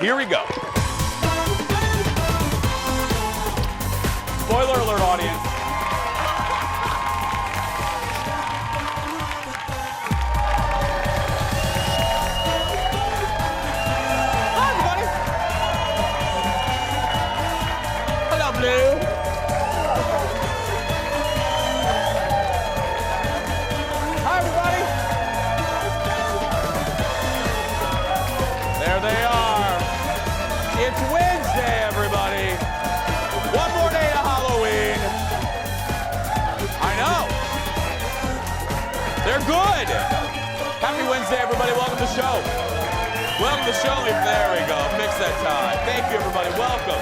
Here we go. Spoiler alert, audience. Hi, everybody. Hello, Blue. Hi, everybody. There they are. It's Wednesday, everybody. One more day of Halloween. I know. They're good. Happy Wednesday, everybody. Welcome to the show. Welcome to the show. There we go. Fix that time. Thank you, everybody. Welcome.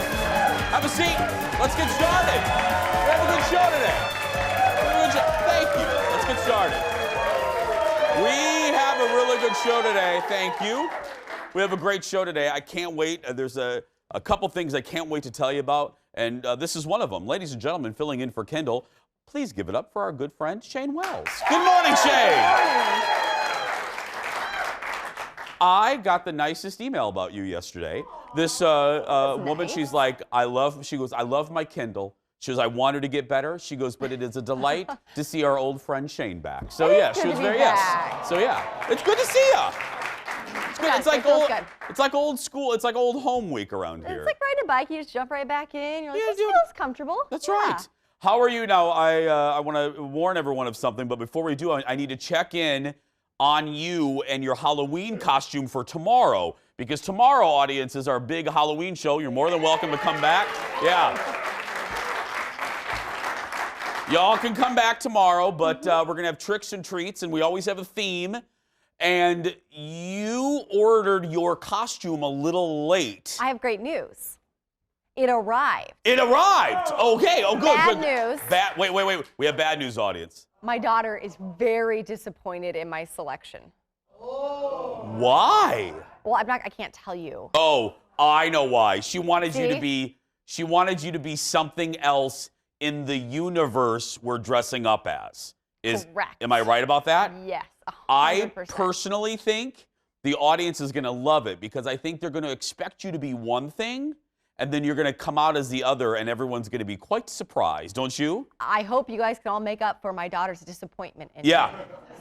Have a seat. Let's get started. We have a good show today. Thank you. Let's get started. We have a really good show today. Thank you. We have a great show today. I can't wait. There's a couple things I can't wait to tell you about, and this is one of them. Ladies and gentlemen, filling in for Kendall, please give it up for our good friend, Shane Wells. Good morning, Shane. I got the nicest email about you yesterday. This woman, she's like, I love my Kindle. She goes, I want her to get better. She goes, but it is a delight to see our old friend Shane back. So yeah, she was very yes. So yeah, it's good to see ya. It's good. It's like old. It's like old school. It's like old home week around here. It's like riding a bike. You just jump right back in. You're like, this feels comfortable. That's right. How are you now? I want to warn everyone of something, but before we do, I need to check in on you and your Halloween costume for tomorrow, because tomorrow, audience, is our big Halloween show. You're more than welcome to come back. Yeah. Y'all can come back tomorrow, but we're going to have tricks and treats, and we always have a theme. And you ordered your costume a little late. I have great news. It arrived. It arrived. Okay. Oh, good. Bad news. Wait. We have bad news, audience. My daughter is very disappointed in my selection. Why? Well, I can't tell you. Oh, I know why. She wanted you to be something else in the universe we're dressing up as. Correct. Am I right about that? Yes. 100%. I personally think the audience is going to love it, because I think they're going to expect you to be one thing, and then you're going to come out as the other, and everyone's going to be quite surprised, don't you? I hope you guys can all make up for my daughter's disappointment. Yeah.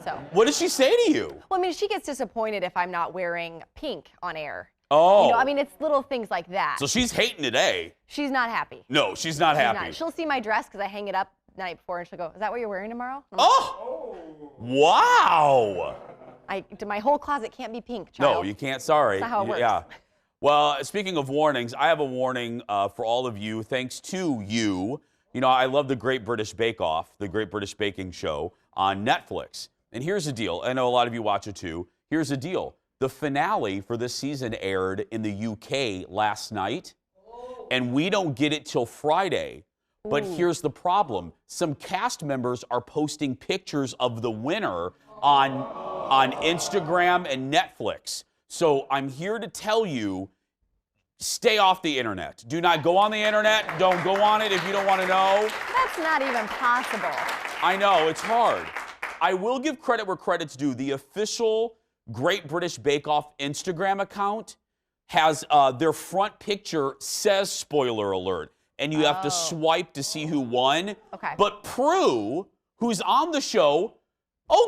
So. What does she say to you? Well, I mean, she gets disappointed if I'm not wearing pink on air. Oh. You know, I mean, it's little things like that. So she's hating today. She's not happy. No, she's not happy. She'll see my dress because I hang it up the night before, and she'll go, is that what you're wearing tomorrow? Oh! Wow! My whole closet can't be pink, child. No, you can't. Sorry. That's not how it works. Yeah. Well, speaking of warnings, I have a warning for all of you, thanks to you. You know, I love the Great British Bake Off, the Great British Baking Show on Netflix. And here's the deal. I know a lot of you watch it too. Here's the deal. The finale for this season aired in the UK last night, and we don't get it till Friday. But here's the problem. Some cast members are posting pictures of the winner on Instagram and Netflix. So I'm here to tell you, stay off the internet. Do not go on the internet. Don't go on it if you don't want to know. That's not even possible. I know, it's hard. I will give credit where credit's due. The official Great British Bake Off Instagram account has their front picture says spoiler alert. And you have to swipe to see who won. Okay. But Prue, who's on the show,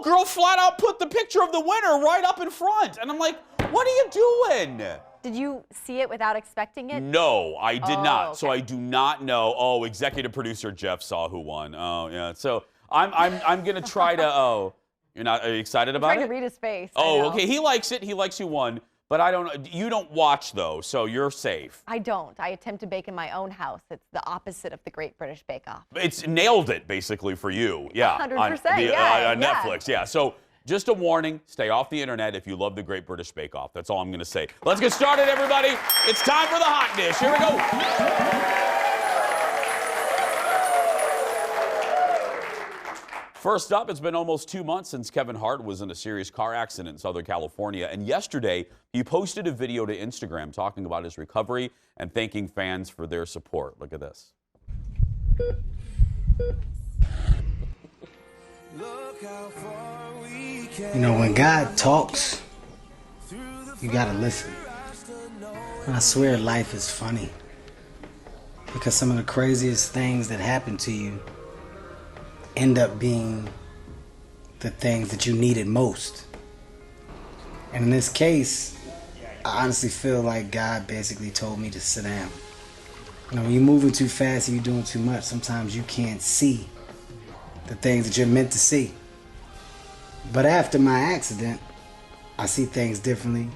girl flat out put the picture of the winner right up in front. And I'm like, what are you doing? Did you see it without expecting it? No, I did not. Okay. So I do not know. Oh, executive producer Jeff saw who won. Oh, yeah. So I'm gonna try to. Are you excited about it? I'm trying to read his face. Oh, okay. He likes it. He likes who won. But I don't. You don't watch though, so you're safe. I don't. I attempt to bake in my own house. It's the opposite of the Great British Bake Off. It's nailed it basically for you. Yeah. 100%. On Netflix. Yeah. So just a warning: stay off the internet if you love the Great British Bake Off. That's all I'm going to say. Let's get started, everybody. It's time for the hot dish. Here we go. First up, it's been almost 2 months since Kevin Hart was in a serious car accident in Southern California, and yesterday he posted a video to Instagram talking about his recovery and thanking fans for their support. Look at this. You know, when God talks, you gotta listen. I swear life is funny. Because some of the craziest things that happen to you end up being the things that you needed most. And in this case, I honestly feel like God basically told me to sit down. You know, when you're moving too fast and you're doing too much, sometimes you can't see the things that you're meant to see. But after my accident, I see things differently.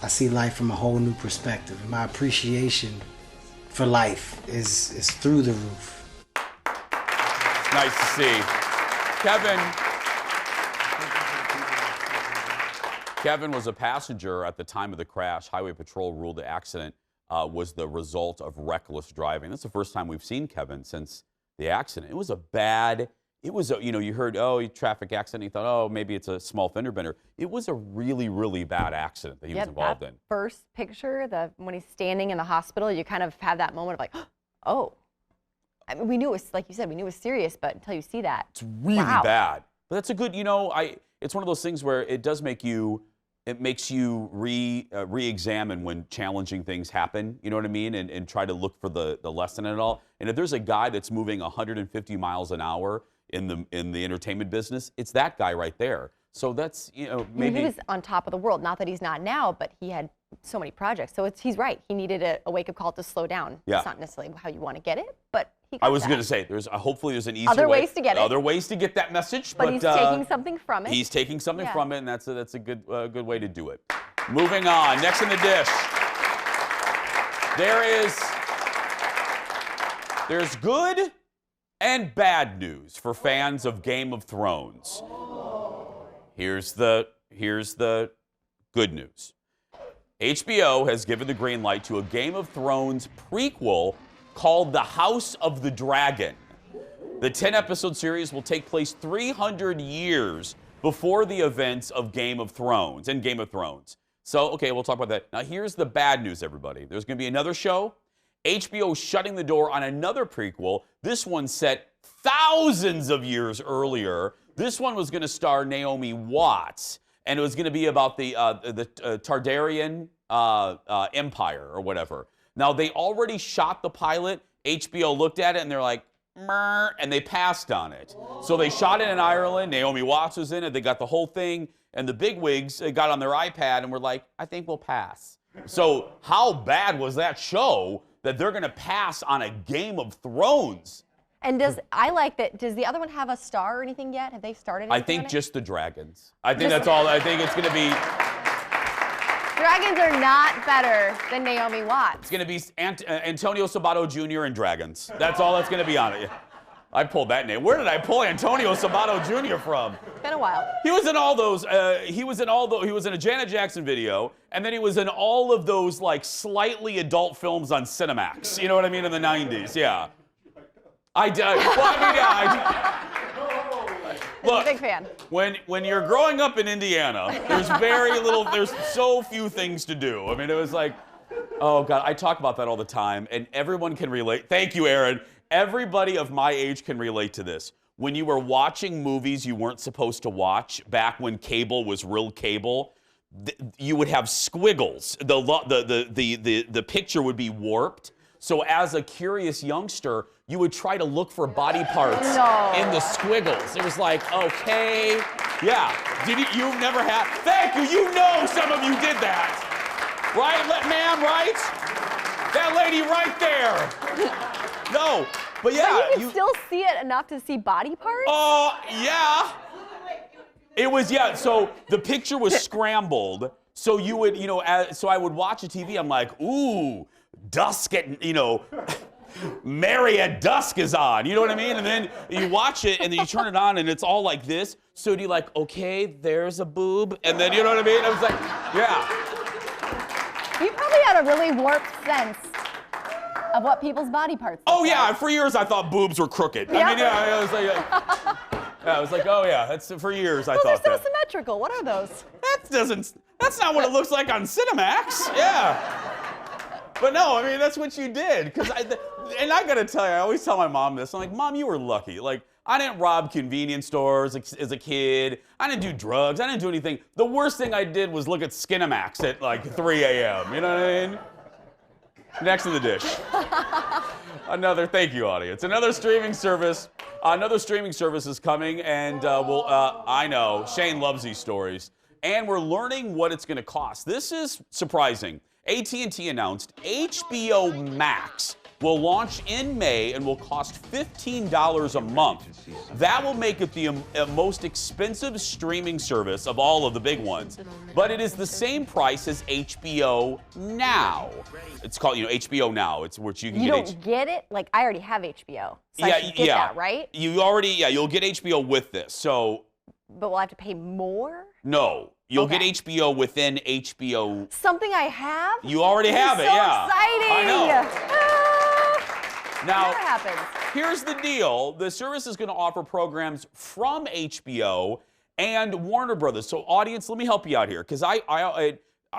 I see life from a whole new perspective. And my appreciation for life is through the roof. Nice to see. Kevin was a passenger at the time of the crash. Highway Patrol ruled the accident was the result of reckless driving. That's the first time we've seen Kevin since the accident. It was a bad, you heard, traffic accident. You thought, oh, maybe it's a small fender bender. It was a really, really bad accident that he was involved in. First picture, when he's standing in the hospital, you kind of have that moment of like, oh. I mean, we knew it was, like you said, we knew it was serious, but until you see that. It's really bad. But that's a good, it's one of those things where it makes you re-examine when challenging things happen, you know what I mean? And try to look for the lesson in it all. And if there's a guy that's moving 150 miles an hour in the entertainment business, it's that guy right there. So that's, maybe. He was on top of the world. Not that he's not now, but he had so many projects. So he's right. He needed a wake-up call to slow down. Yeah. It's not necessarily how you want to get it, but he got I was going to say, hopefully there's an easier other way. ways to get it. Other ways to get that message. But he's taking something from it. He's taking something from it, and that's a good way to do it. Moving on. Next in the dish. There's good and bad news for fans of Game of Thrones. Here's the good news. HBO has given the green light to a Game of Thrones prequel called The House of the Dragon. The 10-episode series will take place 300 years before the events of Game of Thrones. So, okay, we'll talk about that. Now, here's the bad news, everybody. There's going to be another show. HBO shutting the door on another prequel. This one set thousands of years earlier. This one was going to star Naomi Watts, and it was going to be about the Targaryen Empire or whatever. Now, they already shot the pilot. HBO looked at it, and they're like, meh, and they passed on it. So they shot it in Ireland. Naomi Watts was in it. They got the whole thing, and the bigwigs got on their iPad and were like, I think we'll pass. So how bad was that show that they're going to pass on a Game of Thrones? And does the other one have a star or anything yet? Have they started anything I think on it? just the dragons. I think that's all. I think it's going to be. Dragons are not better than Naomi Watts. It's going to be Antonio Sabato Jr. and dragons. That's all that's going to be on it. I pulled that name. Where did I pull Antonio Sabato Jr. from? It's been a while. He was in all those. He was in a Janet Jackson video, and then he was in all of those like slightly adult films on Cinemax. You know what I mean, in the '90s? Yeah. I did. Look, big fan. When you're growing up in Indiana, there's so few things to do. I mean, it was like, oh God, I talk about that all the time, and everyone can relate. Thank you, Aaron. Everybody of my age can relate to this. When you were watching movies you weren't supposed to watch, back when cable was real cable, you would have squiggles. The picture would be warped. So as a curious youngster, you would try to look for body parts in the squiggles. It was like, okay, yeah. You've never had, thank you, some of you did that. Right, ma'am, right? That lady right there. No, but yeah. But you can still see it enough to see body parts? Oh, yeah. It was, so the picture was scrambled. So you would, so I would watch a TV, I'm like, ooh, dusk at, Mary at dusk is on, you know what I mean? And then you watch it and then you turn it on and it's all like this. So do you like, okay, there's a boob. And then, you know what I mean? I was like, yeah. You probably had a really warped sense of what people's body parts look Oh, yeah, like. for years I thought boobs were crooked. Yeah. I mean, I was like, oh yeah, that's for years I Those thought are so that. symmetrical. What are those? That's not what it looks like on Cinemax. Yeah. But no, I mean, that's what you did. And I gotta tell you, I always tell my mom this. I'm like, Mom, you were lucky. Like, I didn't rob convenience stores as a kid. I didn't do drugs. I didn't do anything. The worst thing I did was look at Skinamax at like 3 a.m. You know what I mean? Next to the dish. Thank you, audience. Another streaming service is coming, and I know, Shane loves these stories, and we're learning what it's going to cost. This is surprising. AT&T announced HBO Max will launch in May and will cost $15 a month. That will make it the most expensive streaming service of all of the big ones. But it is the same price as HBO Now. It's called, HBO Now. It's where you can get it? Like, I already have HBO. So I should get that, right? You'll get HBO with this. So. But we'll have to pay more? No. You'll get HBO within HBO. Something I have? You already have it, yeah. Exciting! I know. Now, that happens. Here's the deal. The service is going to offer programs from HBO and Warner Brothers. So, audience, let me help you out here, because I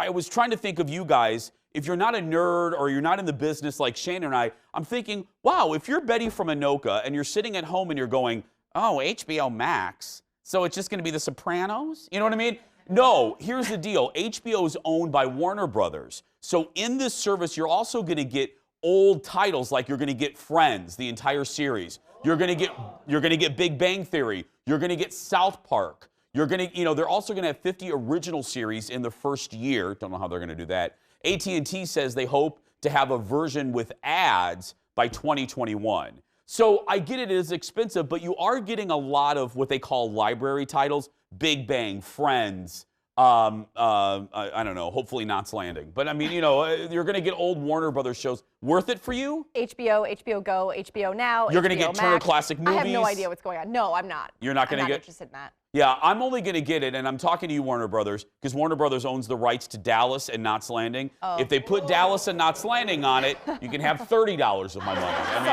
was trying to think of you guys. If you're not a nerd or you're not in the business like Shane and I'm thinking, wow, if you're Betty from Anoka and you're sitting at home and you're going, oh, HBO Max, so it's just going to be The Sopranos? You know what I mean? No, here's the deal. HBO is owned by Warner Brothers. So in this service, you're also going to get old titles, like you're going to get Friends, the entire series. You're going to get Big Bang Theory. You're going to get South Park. You're going to, they're also going to have 50 original series in the first year. Don't know how they're going to do that. AT&T says they hope to have a version with ads by 2021. So I get it is expensive, but you are getting a lot of what they call library titles. Big Bang, Friends, I don't know, hopefully Knots Landing. But I mean, you're going to get old Warner Brothers shows. Worth it for you? HBO, HBO Go, HBO Now, You're going to get Max. Turner Classic Movies. I have no idea what's going on. No, I'm not. You're not going to get? Interested in that. Yeah, I'm only going to get it, and I'm talking to you, Warner Brothers, because Warner Brothers owns the rights to Dallas and Knots Landing. Oh. If they put Dallas and Knots Landing on it, you can have $30 of my money. I mean,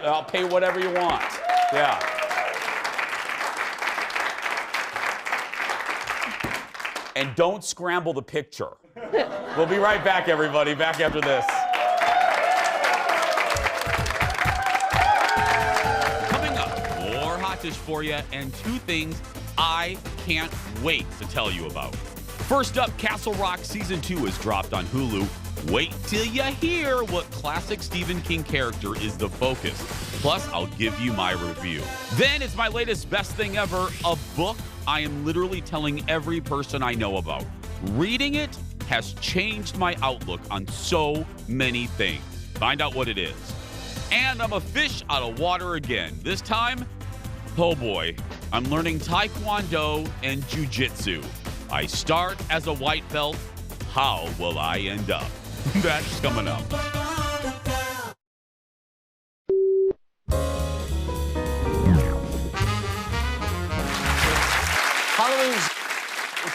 I'll pay whatever you want. Yeah. And don't scramble the picture. We'll be right back, everybody. Back after this. Coming up, more hot dish for you and two things I can't wait to tell you about. First up, Castle Rock Season 2 is dropped on Hulu. Wait till you hear what classic Stephen King character is the focus. Plus, I'll give you my review. Then it's my latest best thing ever, a book I am literally telling every person I know about. Reading it has changed my outlook on so many things. Find out what it is. And I'm a fish out of water again. This time, oh boy, I'm learning taekwondo and jitsu. I start as a white belt. How will I end up? That's coming up. Halloween's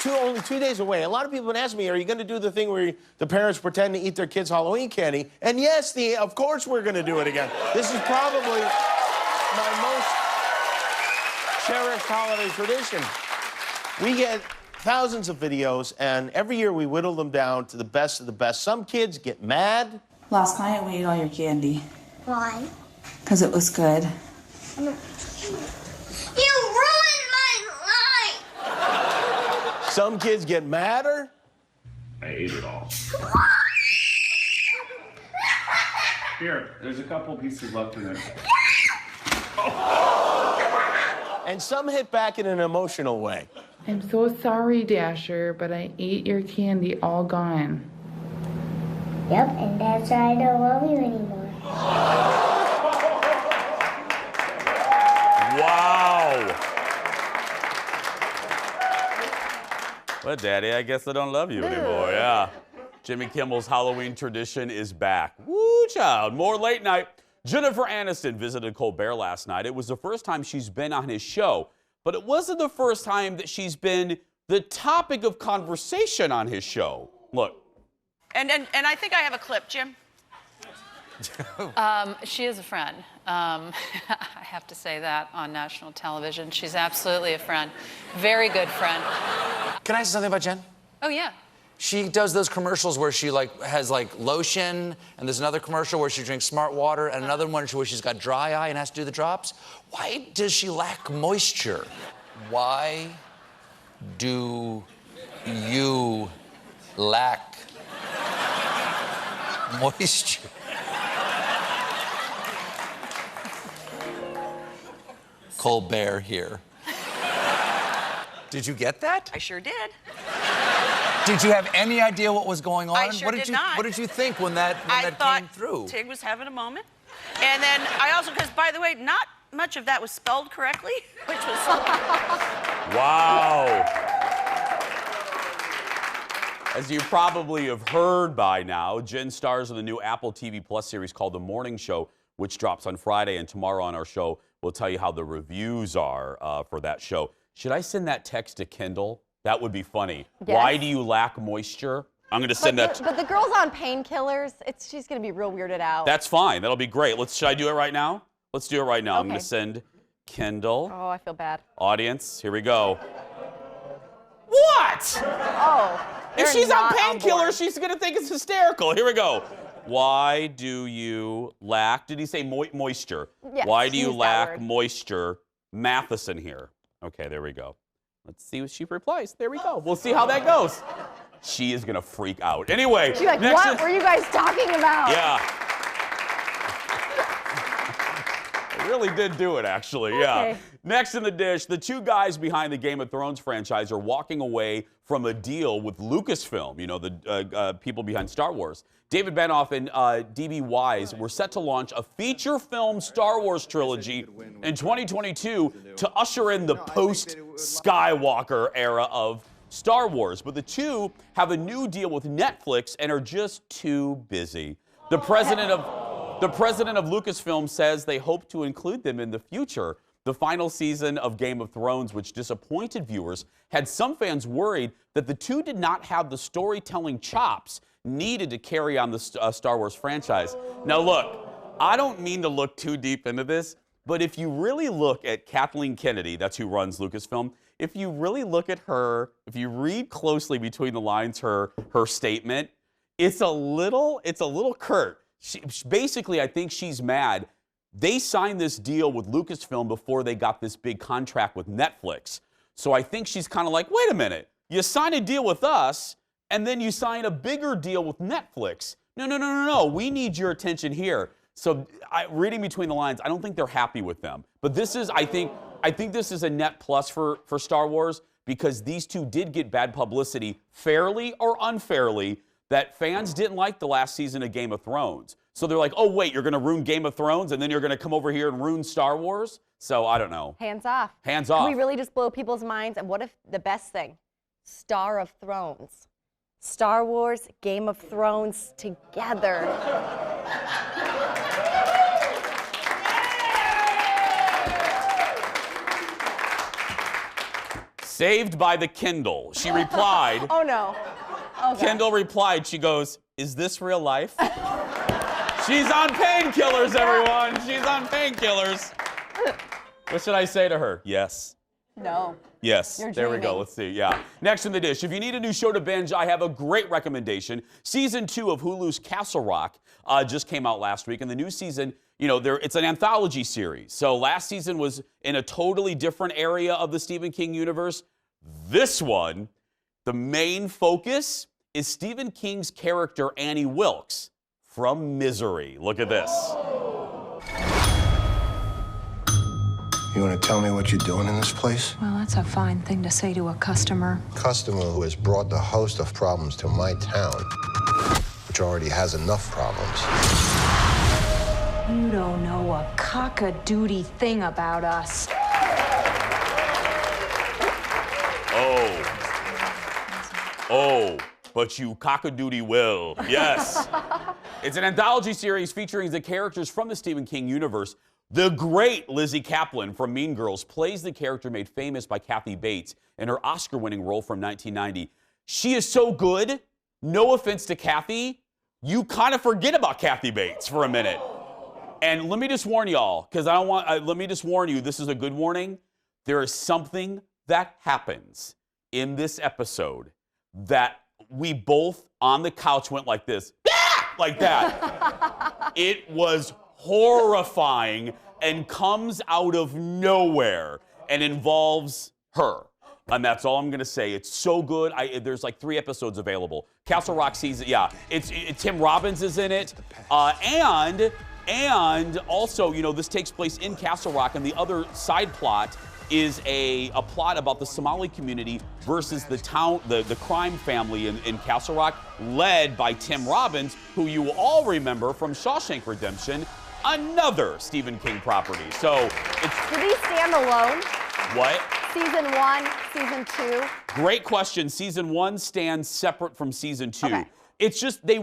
only 2 days away. A lot of people have been asking me, are you going to do the thing where the parents pretend to eat their kids' Halloween candy? And yes, of course we're going to do it again. This is probably my most cherished holiday tradition. We get thousands of videos, and every year we whittle them down to the best of the best. Some kids get mad. Last night we ate all your candy. Why? Because it was good. You ruined my life! Some kids get madder. I ate it all. Here, there's a couple pieces left in there. And some hit back in an emotional way. I'm so sorry, Dasher, but I ate your candy all gone. Yep, and that's why I don't love you anymore. Wow. Well, Daddy, I guess I don't love you anymore, yeah. Jimmy Kimmel's Halloween tradition is back. Woo, child. More late night. Jennifer Aniston visited Colbert last night. It was the first time she's been on his show, but it wasn't the first time that she's been the topic of conversation on his show. Look. And I think I have a clip, Jim. She is a friend. I have to say that on national television. She's absolutely a friend. Very good friend. Can I say something about Jen? Oh, yeah. She does those commercials where she has lotion, and there's another commercial where she drinks smart water, and another one where she's got dry eye and has to do the drops. Why does she lack moisture? Why do you lack moisture? Colbert here. Did you get that? I sure did. Did you have any idea what was going on? I sure did not. What did you think when that came through? Tig was having a moment. And then I also, because by the way, not much of that was spelled correctly, which was... Wow. As you probably have heard by now, Jen stars in the new Apple TV Plus series called The Morning Show, which drops on Friday. And tomorrow on our show, we'll tell you how the reviews are for that show. Should I send that text to Kendall? That would be funny. Yes. Why do you lack moisture? I'm going to send that. But the girl's on painkillers. She's going to be real weirded out. That's fine. That'll be great. Should I do it right now? Let's do it right now. Okay. I'm going to send Kendall. Oh, I feel bad. Audience, here we go. What? Oh. If she's on painkillers, board. she's going to think it's hysterical. Here we go. Why do you lack, did he say moisture? Yes, Why do you use that lack word. moisture? Matheson here. Okay, there we go. Let's see what she replies. There we go. We'll see how that goes. She is going to freak out. Anyway. She's like, what were you guys talking about? Yeah. I really did do it, actually. Yeah. Okay. Next in the dish, the two guys behind the Game of Thrones franchise are walking away from a deal with Lucasfilm, you know, the people behind Star Wars. David Benioff and D.B. Wise were set to launch a feature film Star Wars trilogy in 2022 to usher in the post-Skywalker era of Star Wars. But the two have a new deal with Netflix and are just too busy. The president of Lucasfilm says they hope to include them in the future. The final season of Game of Thrones, which disappointed viewers, had some fans worried that the two did not have the storytelling chops needed to carry on the Star Wars franchise. Now look, I don't mean to look too deep into this, but if you really look at Kathleen Kennedy, that's who runs Lucasfilm, if you really look at her, if you read closely between the lines her statement, it's a little curt. Basically, I think she's mad. They signed this deal with Lucasfilm before they got this big contract with Netflix. So I think she's kind of like, wait a minute, you sign a deal with us, and then you sign a bigger deal with Netflix. No, we need your attention here. So reading between the lines, I don't think they're happy with them. But this is, I think this is a net plus for Star Wars because these two did get bad publicity, fairly or unfairly, that fans didn't like the last season of Game of Thrones. So they're like, oh, wait, you're going to ruin Game of Thrones and then you're going to come over here and ruin Star Wars? So I don't know. Hands off. Hands off. Can we really just blow people's minds? And what if the best thing? Star of Thrones. Star Wars, Game of Thrones together. Saved by the Kindle. She replied. Oh, no. Okay. Kendall replied, she goes, is this real life? She's on painkillers, everyone. She's on painkillers. What should I say to her? Yes. No. Yes. You're There we go. dreaming. Let's see. Yeah. Next in the dish, if you need a new show to binge, I have a great recommendation. Season 2 of Hulu's Castle Rock just came out last week, and the new season, you know, it's an anthology series. So last season was in a totally different area of the Stephen King universe. This one, the main focus is Stephen King's character Annie Wilkes from Misery. Look at this. You want to tell me what you're doing in this place? Well, that's a fine thing to say to a customer. Customer who has brought the host of problems to my town, which already has enough problems. You don't know a cock-a-doodle thing about us. Oh, but you cock-a-doodle will. Yes. It's an anthology series featuring the characters from the Stephen King universe. The great Lizzie Kaplan from Mean Girls plays the character made famous by Kathy Bates in her Oscar-winning role from 1990. She is so good, no offense to Kathy, you kind of forget about Kathy Bates for a minute. And let me just warn y'all, because let me just warn you, this is a good warning. There is something that happens in this episode that we both on the couch went like this, like that. It was horrifying and comes out of nowhere and involves her. And that's all I'm gonna say. It's so good. There's like 3 episodes available. Castle Rock season, yeah. Tim Robbins is in it, and also, you know, this takes place in Castle Rock, and the other side plot is a plot about the Somali community versus the crime family in Castle Rock, led by Tim Robbins, who you all remember from Shawshank Redemption, another Stephen King property. So it's. Do these stand alone? What? Season 1, season 2? Great question. Season 1 stands separate from season 2. Okay. It's just they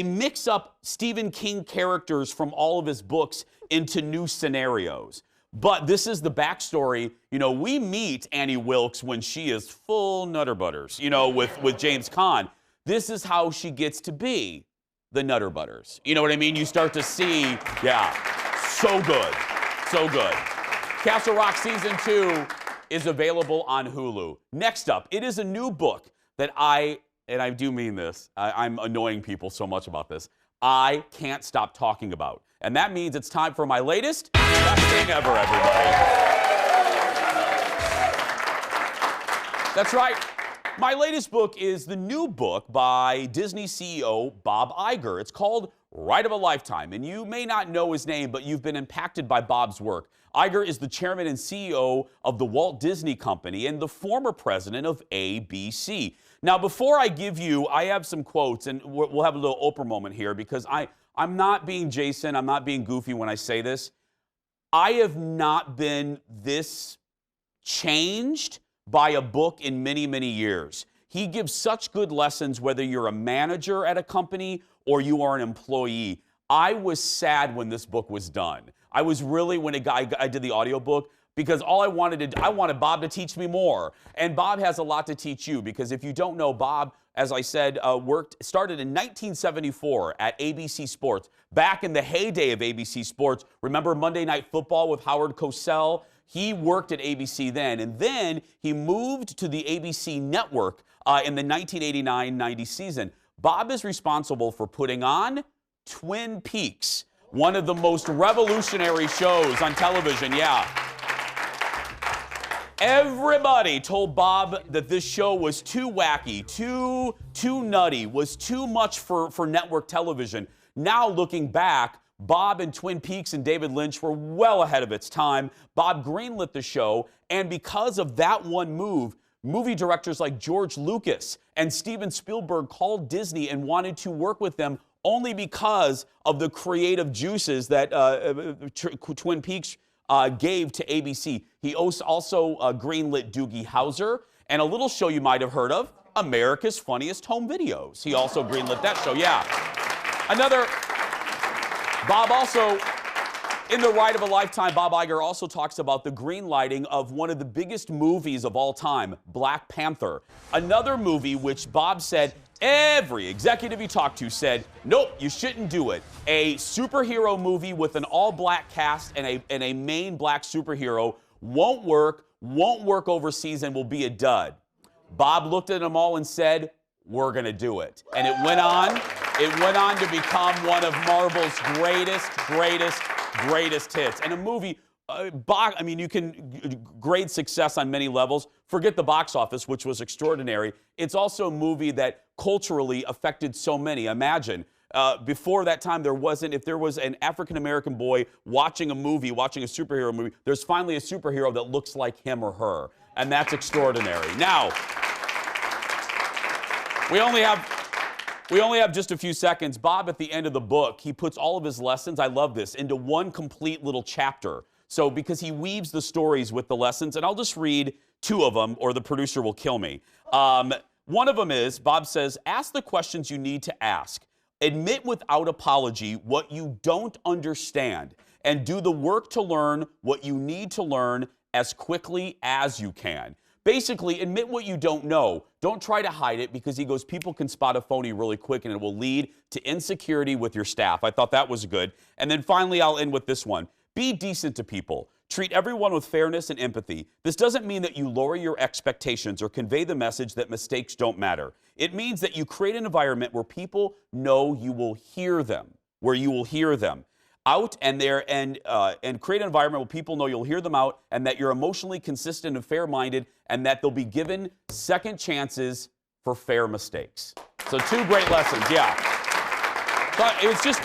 mix up Stephen King characters from all of his books into new scenarios. But this is the backstory. You know, we meet Annie Wilkes when she is full Nutter Butters, you know, with James Caan. This is how she gets to be the Nutter Butters. You know what I mean? You start to see, yeah, so good, so good. Castle Rock Season 2 is available on Hulu. Next up, it is a new book that and I do mean this, I'm annoying people so much about this, I can't stop talking about. And that means it's time for my latest best thing ever, everybody. That's right. My latest book is the new book by Disney CEO Bob Iger. It's called Ride of a Lifetime, and you may not know his name, but you've been impacted by Bob's work. Iger is the chairman and CEO of the Walt Disney Company and the former president of ABC. Now, before I have some quotes, and we'll have a little Oprah moment here, because I'm not being Jason, I'm not being goofy when I say this. I have not been this changed by a book in many, many years. He gives such good lessons, whether you're a manager at a company or you are an employee. I was sad when this book was done. I was really, when I did the audiobook, because all I wanted Bob to teach me more. And Bob has a lot to teach you, because if you don't know, Bob, as I said, started in 1974 at ABC Sports. Back in the heyday of ABC Sports, remember Monday Night Football with Howard Cosell? He worked at ABC then, and then he moved to the ABC network in the 1989-90 season. Bob is responsible for putting on Twin Peaks, one of the most revolutionary shows on television, yeah. Everybody told Bob that this show was too wacky, too nutty, was too much for network television. Now, looking back, Bob and Twin Peaks and David Lynch were well ahead of its time. Bob greenlit the show, and because of that one move, movie directors like George Lucas and Steven Spielberg called Disney and wanted to work with them only because of the creative juices that Twin Peaks gave to ABC. He also greenlit Doogie Howser and a little show you might have heard of, America's Funniest Home Videos. He also greenlit that show, yeah. Bob also, in the Ride of a Lifetime, Bob Iger also talks about the greenlighting of one of the biggest movies of all time, Black Panther. Another movie which Bob said, every executive he talked to said, nope, you shouldn't do it. A superhero movie with an all-black cast and a main black superhero won't work overseas, and will be a dud. Bob looked at them all and said, we're going to do it. And it went on to become one of Marvel's greatest hits. And a movie, you can grade success on many levels. Forget the box office, which was extraordinary. It's also a movie that culturally affected so many. Imagine, before that time, if there was an African-American boy watching a superhero movie, there's finally a superhero that looks like him or her. And that's extraordinary. Now, we only have just a few seconds. Bob, at the end of the book, he puts all of his lessons, I love this, into one complete little chapter. So, because he weaves the stories with the lessons, and I'll just read 2 of them, or the producer will kill me. One of them is, Bob says, ask the questions you need to ask. Admit without apology what you don't understand, and do the work to learn what you need to learn as quickly as you can. Basically, admit what you don't know. Don't try to hide it, because he goes, people can spot a phony really quick, and it will lead to insecurity with your staff. I thought that was good. And then finally, I'll end with this one. Be decent to people. Treat everyone with fairness and empathy. This doesn't mean that you lower your expectations or convey the message that mistakes don't matter. It means that you create an environment where people know you will hear them, out and there, and create an environment where people know you'll hear them out, and that you're emotionally consistent and fair-minded, and that they'll be given second chances for fair mistakes. So 2 great lessons, yeah. But it was just,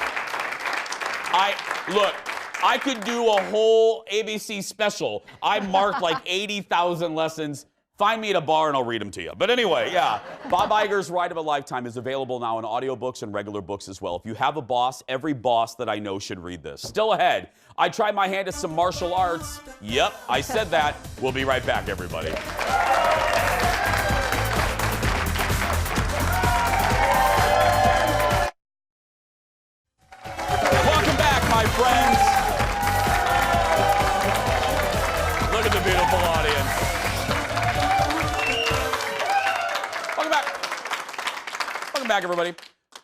I could do a whole ABC special. I marked like 80,000 lessons. Find me at a bar and I'll read them to you. But anyway, yeah. Bob Iger's Ride of a Lifetime is available now in audiobooks and regular books as well. If you have a boss, every boss that I know should read this. Still ahead, I tried my hand at some martial arts. Yep, I said that. We'll be right back, everybody. Welcome back, my friends. Look at the beautiful audience. Welcome back, everybody.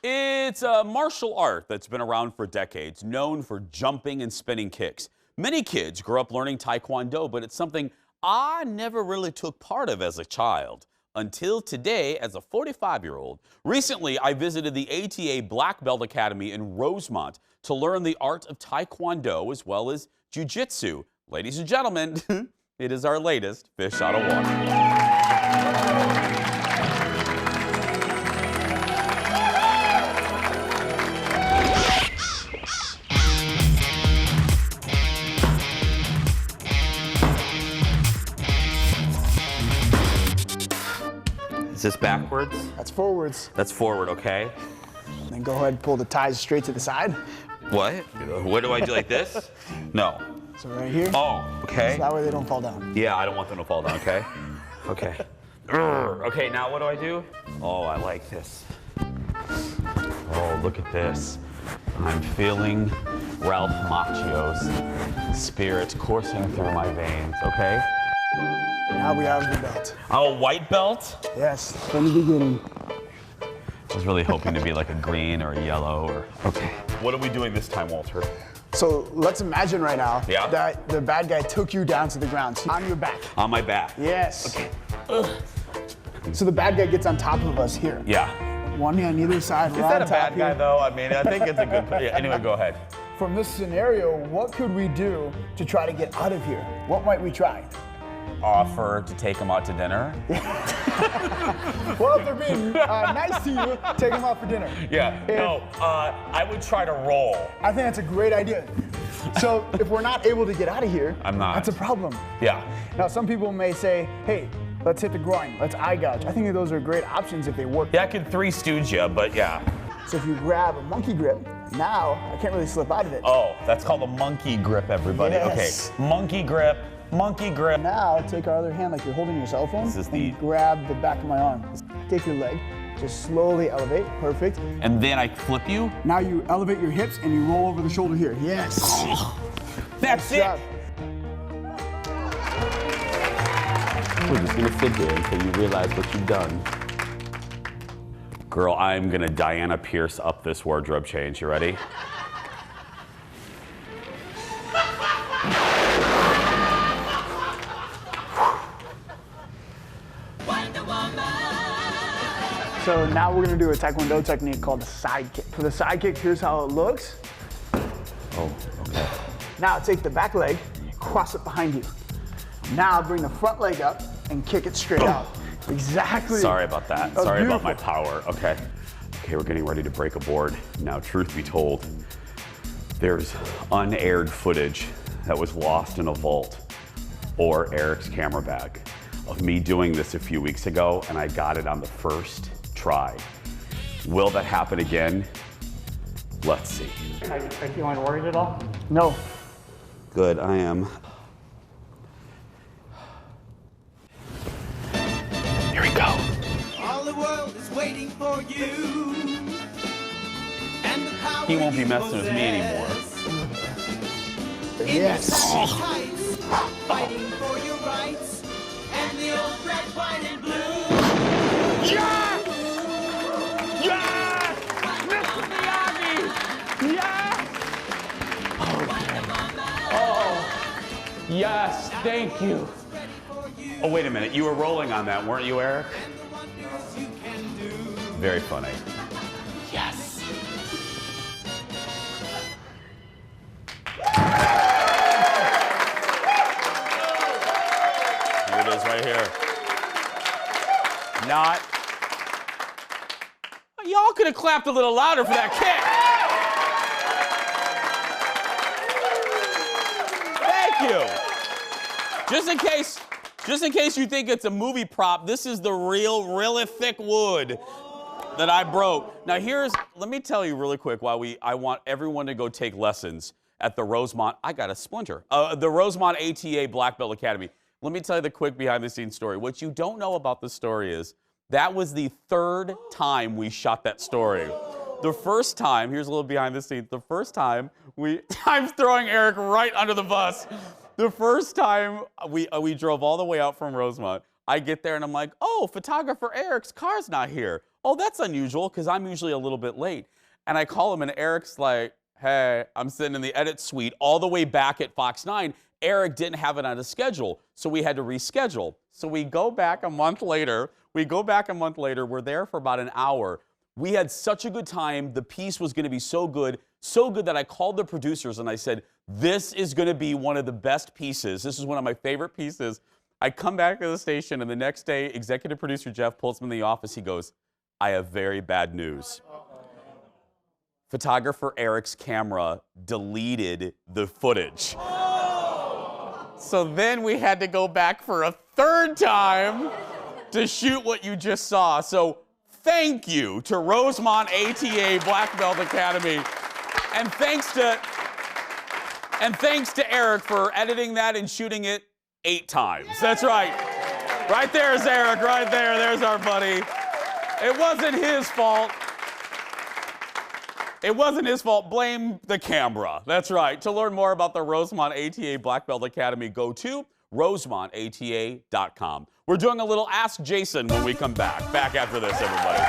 It's a martial art that's been around for decades, known for jumping and spinning kicks. Many kids grow up learning taekwondo, but it's something I never really took part of as a child until today as a 45-year-old. Recently, I visited the ATA Black Belt Academy in Rosemont to learn the art of taekwondo as well as jiu-jitsu. Ladies and gentlemen, it is our latest Fish Out of Water. Is this backwards? That's forwards. That's forward, okay. Then go ahead and pull the ties straight to the side. What? What do I do, like this? No. So right here. Oh, okay. So that way they don't fall down. Yeah, I don't want them to fall down, okay? Okay. Okay, now what do I do? Oh, I like this. Oh, look at this. I'm feeling Ralph Macchio's spirit coursing through my veins, okay? Now we have the belt. Oh, a white belt? Yes, from the beginning. I was really hoping to be like a green or a yellow or, okay. What are we doing this time, Walter? So let's imagine right now that the bad guy took you down to the ground. So on your back. On my back. Yes. Okay. So the bad guy gets on top of us here. Yeah. One on either side. Is that a bad guy though? I mean, I think it's a good, yeah, anyway, go ahead. From this scenario, what could we do to try to get out of here? What might we try? Offer to take him out to dinner? Well, if they're being nice to you, take them out for dinner. Yeah, I would try to roll. I think that's a great idea. So if we're not able to get out of here, I'm not. That's a problem. Yeah. Now, some people may say, hey, let's hit the groin, let's eye gouge. I think that those are great options if they work. Yeah, I could Three Stooge you, but yeah. So if you grab a monkey grip, now I can't really slip out of it. Oh, that's called a monkey grip, everybody. Yes. Okay, monkey grip. Monkey grip. Now take our other hand like you're holding your cell phone and grab the back of my arm. Take your leg, just slowly elevate, perfect. And then I flip you? Now you elevate your hips and you roll over the shoulder here. Yes. That's it. We're just gonna sit here until you realize what you've done. Girl, I'm gonna Diana Pierce up this wardrobe change. You ready? So now we're gonna do a taekwondo technique called a side kick. For the side kick, here's how it looks. Oh, okay. Now take the back leg, cross it behind you. Now bring the front leg up and kick it straight out. Exactly. Sorry about that. That's Sorry beautiful. about my power. Okay. Okay, we're getting ready to break a board. Now, truth be told, there's unaired footage that was lost in a vault or Eric's camera bag of me doing this a few weeks ago, and I got it on the first try. Will that happen again? Let's see. Are you feeling worried at all? No. Good, I am. Here we go. All the world is waiting for you. And the power He won't be messing with me anymore. Yes. Fighting for your rights. And the old red, white, and blue. Yeah! Yeah! Mr. Miyagi! Yeah! Oh, Yes, thank you. Oh, wait a minute. You were rolling on that, weren't you, Eric? Very funny. Yes. Here it is right here. Not. Y'all could have clapped a little louder for that kick. Thank you. Just in case you think it's a movie prop, this is the really thick wood that I broke. Now let me tell you really quick why I want everyone to go take lessons at the Rosemont, I got a splinter, the Rosemont ATA Black Belt Academy. Let me tell you the quick behind the scenes story. What you don't know about the story is that was the 3rd time we shot that story. The first time, here's a little behind the scenes, the first time I'm throwing Eric right under the bus. The first time we drove all the way out from Rosemont, I get there and I'm like, oh, photographer Eric's car's not here. Oh, that's unusual because I'm usually a little bit late. And I call him and Eric's like, hey, I'm sitting in the edit suite all the way back at Fox 9. Eric didn't have it on his schedule, so we had to reschedule. So we go back a month later. We're there for about an hour. We had such a good time. The piece was going to be so good that I called the producers and I said, this is going to be one of the best pieces. This is one of my favorite pieces. I come back to the station and the next day, executive producer Jeff pulls me in the office. He goes, I have very bad news. Photographer Eric's camera deleted the footage. So then we had to go back for a 3rd time to shoot what you just saw. So thank you to Rosemont ATA Black Belt Academy. And thanks to Eric for editing that and shooting it 8 times. That's right. Right there's Eric, right there. There's our buddy. It wasn't his fault. It wasn't his fault. Blame the camera. That's right. To learn more about the Rosemont ATA Black Belt Academy, go to rosemontata.com. We're doing a little Ask Jason when we come back. Back after this, everybody.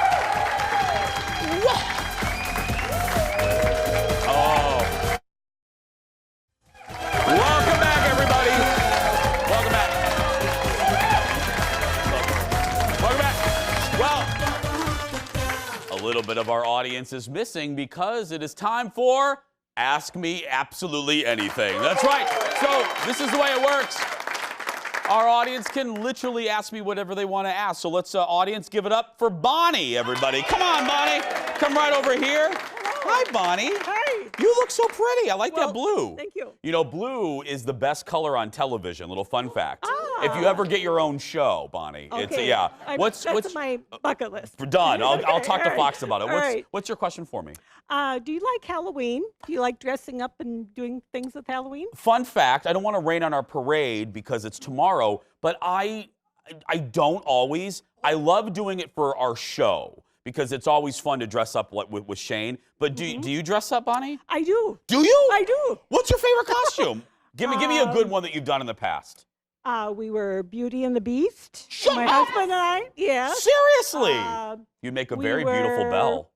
Oh. Welcome back, everybody. Welcome back. Welcome back. Well, a little bit of our audience is missing because it is time for Ask Me Absolutely Anything. That's right. So this is the way it works. Our audience can literally ask me whatever they want to ask. So let's, audience, give it up for Bonnie, everybody. Come on, Bonnie. Come right over here. Hi, Bonnie. Hi. You look so pretty. I like that blue. Thank you. You know, blue is the best color on television. Little fun fact. If you ever get your own show, Bonnie. Okay. It's, yeah. That's my bucket list. Done. I'll talk to all Fox about it. right. What's your question for me? Do you like Halloween? Do you like dressing up and doing things with Halloween? Fun fact, I don't want to rain on our parade because it's tomorrow, but I don't always. I love doing it for our show because it's always fun to dress up with Shane. But do you dress up, Bonnie? I do. Do you? I do. What's your favorite costume? Give me a good one that you've done in the past. We were Beauty and the Beast. Shut my up! husband and I. Yeah. Seriously? You'd make a very beautiful belle.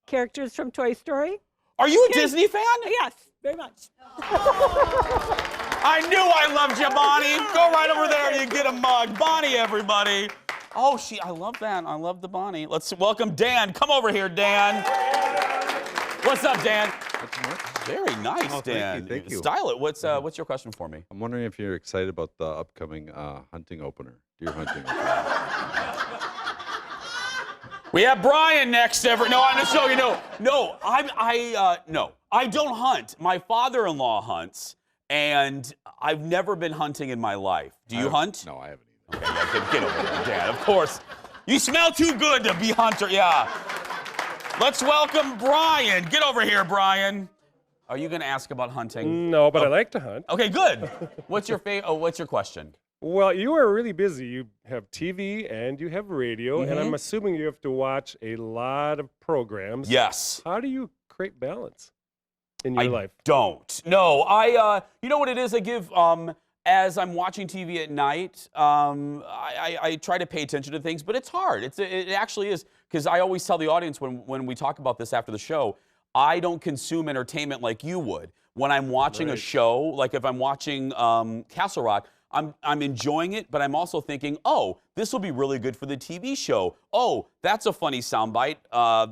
Characters from Toy Story. Are you a Disney fan? Yes, very much. I knew I loved you, Bonnie. Go right over there and you get a mug. Bonnie, everybody. Oh, I love that. I love the Bonnie. Let's welcome Dan. Come over here, Dan. What's up, Dan? Very nice, Dan. Thank you. Style it. What's your question for me? I'm wondering if you're excited about the upcoming hunting opener, deer hunting opener. We have Brian next. No, I'm just so you know. No, no, I don't hunt. My father-in-law hunts, and I've never been hunting in my life. Do you hunt? No, I haven't either. Okay, yeah, get over there, Dad. Of course. You smell too good to be hunter. Yeah. Let's welcome Brian. Get over here, Brian. Are you going to ask about hunting? No, but I like to hunt. Okay, good. What's your what's your question? Well, you are really busy. You have TV and you have radio, and I'm assuming you have to watch a lot of programs. Yes. How do you create balance in your life? Don't. No, you know what it is? I give, as I'm watching TV at night, I try to pay attention to things, but it's hard. It actually is, because I always tell the audience when we talk about this after the show, I don't consume entertainment like you would. When I'm watching a show, like if I'm watching Castle Rock, I'm enjoying it, but I'm also thinking, oh, this will be really good for the TV show. Oh, that's a funny soundbite.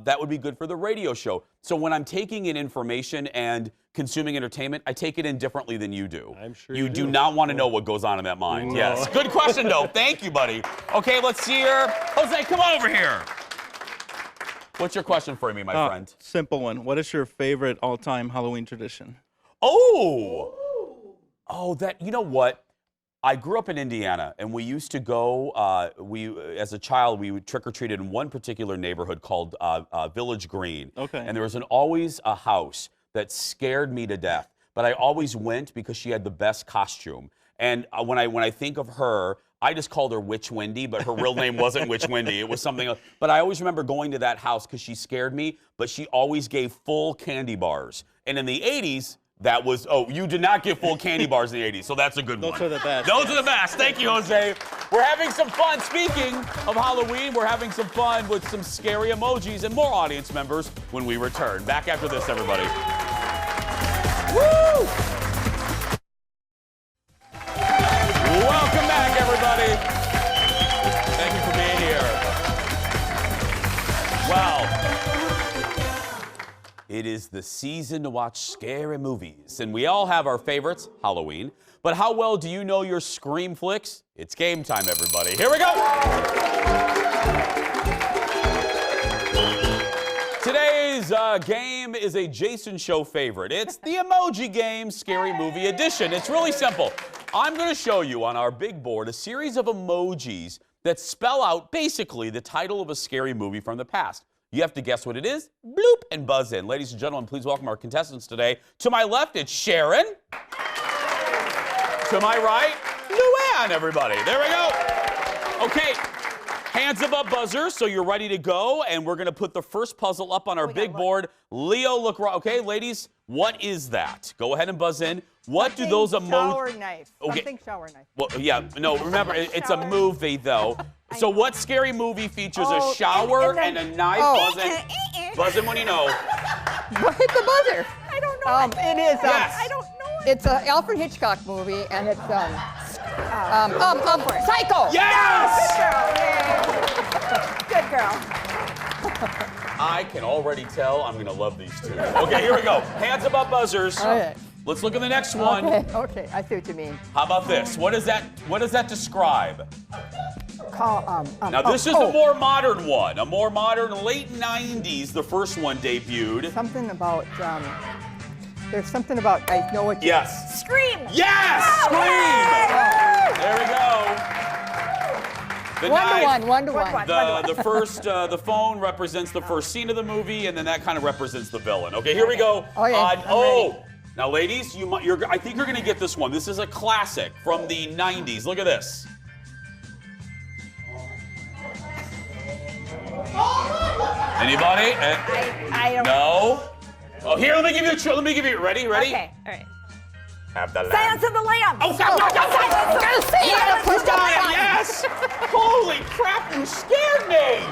That would be good for the radio show. So when I'm taking in information and consuming entertainment, I take it in differently than you do. I'm sure you do not want to know what goes on in that mind. No. Yes. Good question, though. Thank you, buddy. Okay, let's see here. Jose, come on over here. What's your question for me, my friend? Simple one. What is your favorite all-time Halloween tradition? Oh, that, you know what? I grew up in Indiana, and we used to go, as a child, we would trick-or-treated in one particular neighborhood called Village Green. Okay. And there was always a house that scared me to death, but I always went because she had the best costume. And when I think of her, I just called her Witch Wendy, but her real name wasn't Witch Wendy. It was something else. But I always remember going to that house because she scared me, but she always gave full candy bars. And in the 80s, that was, you did not give full candy bars in the 80s, so that's a good one. Those are the best. Those are the best. Thank you, Jose. We're having some fun. Speaking of Halloween, we're having some fun with some scary emojis and more audience members when we return. Back after this, everybody. Woo! Welcome back, everybody. Thank you for being here. Well, it is the season to watch scary movies, and we all have our favorites, Halloween. But how well do you know your Scream flicks? It's game time, everybody. Here we go! Today's game is a Jason Show favorite. It's the Emoji Game Scary Movie Edition. It's really simple. I'm going to show you on our big board a series of emojis that spell out basically the title of a scary movie from the past. You have to guess what it is, bloop, and buzz in. Ladies and gentlemen, please welcome our contestants today. To my left, it's Sharon. To my right, Luann, everybody. There we go. Okay, hands above buzzers, so you're ready to go, and we're going to put the first puzzle up on our big board. Leo, look right. Okay, ladies, what is that? Go ahead and buzz in. What do those emojis... Shower knife. Okay. Something shower knife. Well, yeah, no, remember, it's a movie, though. So what scary movie features a shower and a knife? Buzz in when you know. Hit the buzzer. I don't know. It is. Yes. I don't know. It's an Alfred Hitchcock movie, and it's Psycho. Yes! Good girl. I can already tell I'm going to love these two. Okay, here we go. Hands above buzzers. Okay. Let's look at the next one. Okay, I see what you mean. How about this? What does that describe? Now this is a more modern one. A more modern, late 90s, the first one debuted. Something about, there's something about, I know what you... Yes. Scream! Yes! Scream! There we go. One to one. The first, the phone represents the first scene of the movie, and then that kind of represents the villain. Okay, here we go. Oh, yeah. Now, ladies, I think you're going to get this one. This is a classic from the 90s. Look at this. Anybody? I don't know. Oh, here, let me give you. Ready? Okay, all right. Have the lamb. Silence of the Lamb. Oh, God, Gotta see it. You got it, yes. Holy crap, you scared me.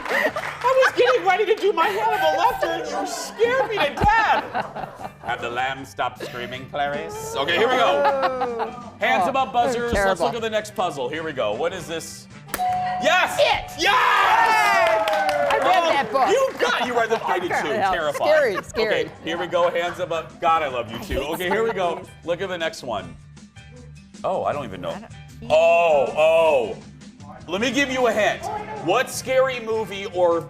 I was getting ready to do my Hannibal Lecter, and you scared me to death. Have the lamb stop screaming, Clarice? Okay, here we go. Hands above buzzers. Let's look at the next puzzle. Here we go. What is this? Yes! Yes! I read that book. You read the I did too. Yeah, Terrifying. scary. Okay, here we go. Hands above. God, I love you too. Okay, here we go. Look at the next one. Oh, I don't even know. Oh. Let me give you a hint. What scary movie or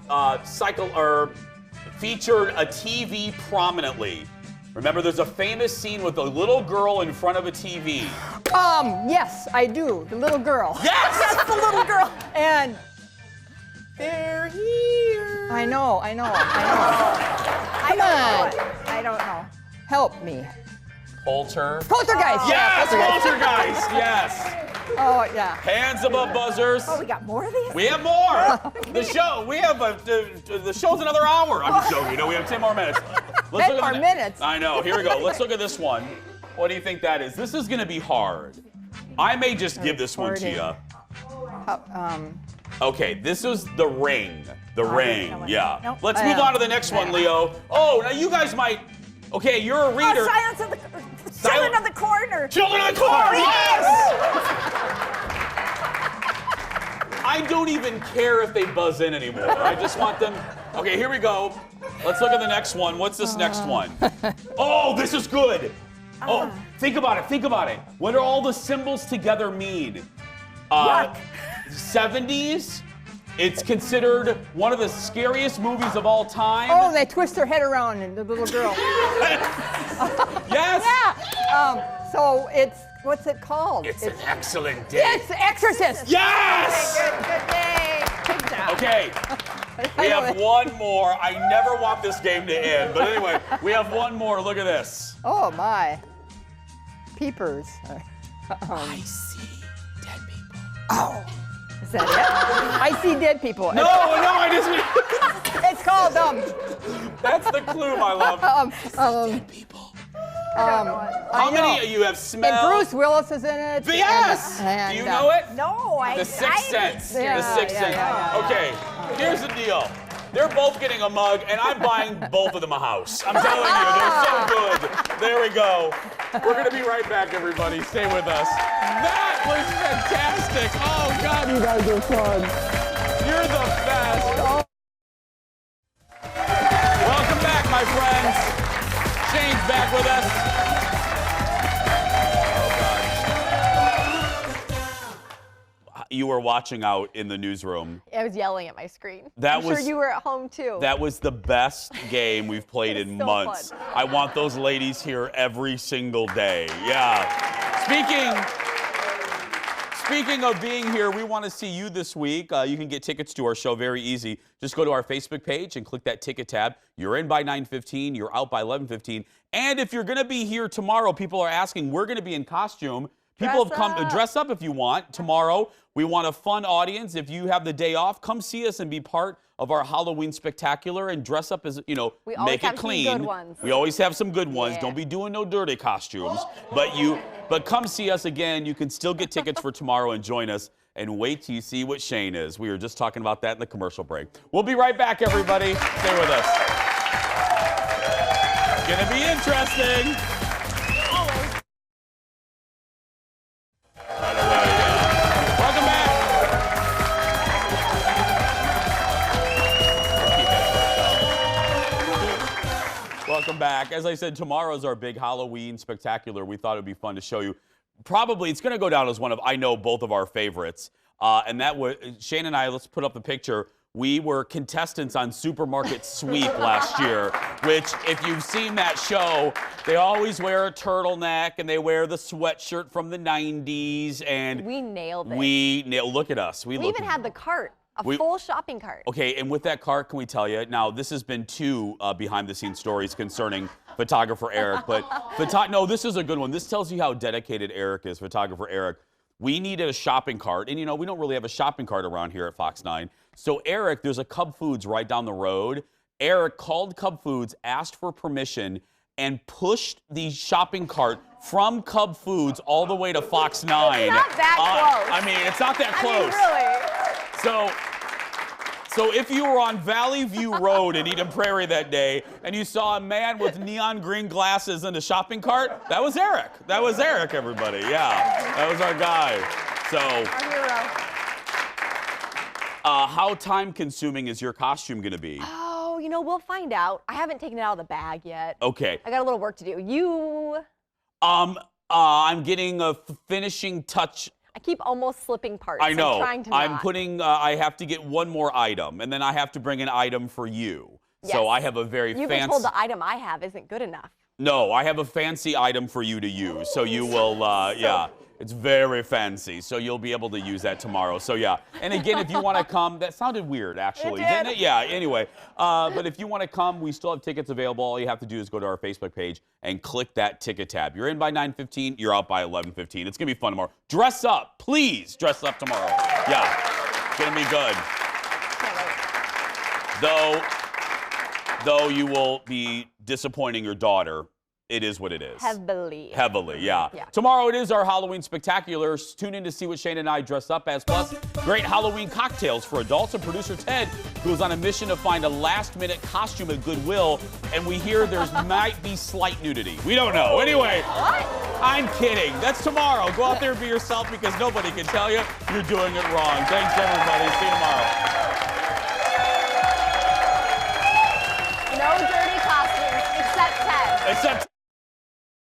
featured a TV prominently? Remember, there's a famous scene with a little girl in front of a TV. Yes, I do. The little girl. Yes! That's the little girl. And they're here. I know. Come on. I don't know. Help me. Poltergeist. Yes, Poltergeist. Yes. Oh, yeah. Hands above buzzers. Oh, we got more of these? We have more. The show. We have the show's another hour. I'm just joking. We have 10 more minutes. 10 more minutes. I know. Here we go. Let's look at this one. What do you think that is? This is going to be hard. I may just give this one to you. Okay, this was The Ring. The Ring, yeah. Nope. Let's move on to the next one, Leo. Oh, now you guys might. Okay, you're a reader. Silence of the Children of the Corner. Children of the Corn, yes! I don't even care if they buzz in anymore. I just want them. Okay, here we go. Let's look at the next one. What's this next one? Oh, this is good. Oh, think about it. Think about it. What do all the symbols together mean? 70s. It's considered one of the scariest movies of all time. Oh, they twist their head around and the little girl. Yes. Yeah. So it's, what's it called? It's an excellent day. It's Exorcist. Yes! Good day. Good job. Okay. We have one more. I never want this game to end. But anyway, we have one more. Look at this. Oh, my. Peepers. I see dead people. Oh. Is that it? I see dead people. No, I just mean. It's called, That's the clue, my love. dead people. How many of you have smelled? And Bruce Willis is in it. Yes! And, do you know it? No, The Sixth Sense. Yeah, The Sixth Sense. Okay, here's the deal. They're both getting a mug, and I'm buying both of them a house. I'm telling you, they're so good. There we go. We're going to be right back, everybody. Stay with us. That was fantastic. Oh, God. You guys are fun. You're the best. Welcome back, my friends. Shane's back with us. You were watching out in the newsroom. I was yelling at my screen. That I'm was, sure you were at home too. That was the best game we've played in so months. fun. I want those ladies here every single day. Yeah. Speaking of being here, we want to see you this week. You can get tickets to our show very easy. Just go to our Facebook page and click that ticket tab. You're in by 9:15. You're out by 11:15. And if you're going to be here tomorrow, people are asking, we're going to be in costume. People have come to dress up if you want tomorrow. We want a fun audience. If you have the day off, come see us and be part of our Halloween spectacular and dress up as, you know, We always make it have some clean. good ones. We always have some good ones. Yeah. Don't be doing no dirty costumes. But come see us again. You can still get tickets for tomorrow and join us. And wait till you see what Shane is. We were just talking about that in the commercial break. We'll be right back, everybody. Stay with us. It's gonna be interesting. Welcome back. Welcome back. As I said, tomorrow's our big Halloween spectacular. We thought it would be fun to show you. Probably, it's going to go down as one of, I know, both of our favorites. And that was, Shane and I, let's put up the picture. We were contestants on Supermarket Sweep last year, which, if you've seen that show, they always wear a turtleneck and they wear the sweatshirt from the 90s. And we nailed it. Look at us. We even had the cart, full shopping cart. Okay, and with that cart, can we tell you, now this has been two behind-the-scenes stories concerning photographer Eric, but no, this is a good one. This tells you how dedicated Eric is, photographer Eric. We needed a shopping cart, and you know, we don't really have a shopping cart around here at Fox 9. So Eric, there's a Cub Foods right down the road. Eric called Cub Foods, asked for permission, and pushed the shopping cart from Cub Foods all the way to Fox 9. It's not that close. I mean, it's not that close. I mean, really. So if you were on Valley View Road in Eden Prairie that day and you saw a man with neon green glasses in a shopping cart, that was Eric. That was Eric, everybody. Yeah, that was our guy. So, Our hero. How time-consuming is your costume going to be? Oh, you know, we'll find out. I haven't taken it out of the bag yet. Okay. I got a little work to do. You? I'm getting a finishing touch. I keep almost slipping parts. I know. I'm trying to I'm not. putting, I have to get one more item, and then I have to bring an item for you. Yes. So I have a very You've fancy... been told the item I have isn't good enough. No, I have a fancy item for you to use. So you will, yeah, it's very fancy. So you'll be able to use that tomorrow. So yeah. And again, if you want to come, that sounded weird, actually, didn't it? Yeah, anyway. But if you want to come, we still have tickets available. All you have to do is go to our Facebook page and click that ticket tab. You're in by 9:15, you're out by 11:15. It's going to be fun tomorrow. Dress up. Please dress up tomorrow. Yeah, it's going to be good. Though you will be disappointing your daughter it is what it is. Heavily. Heavily, yeah. Yeah. Tomorrow it is our Halloween Spectaculars. Tune in to see what Shane and I dress up as. Plus, great Halloween cocktails for adults. And producer Ted goes on a mission to find a last-minute costume at Goodwill. And we hear there's might be slight nudity. We don't know. Anyway, What? I'm kidding. That's tomorrow. Go out there and be yourself because nobody can tell you you're doing it wrong. Thanks, everybody. See you tomorrow. No dirty costumes except Ted. Except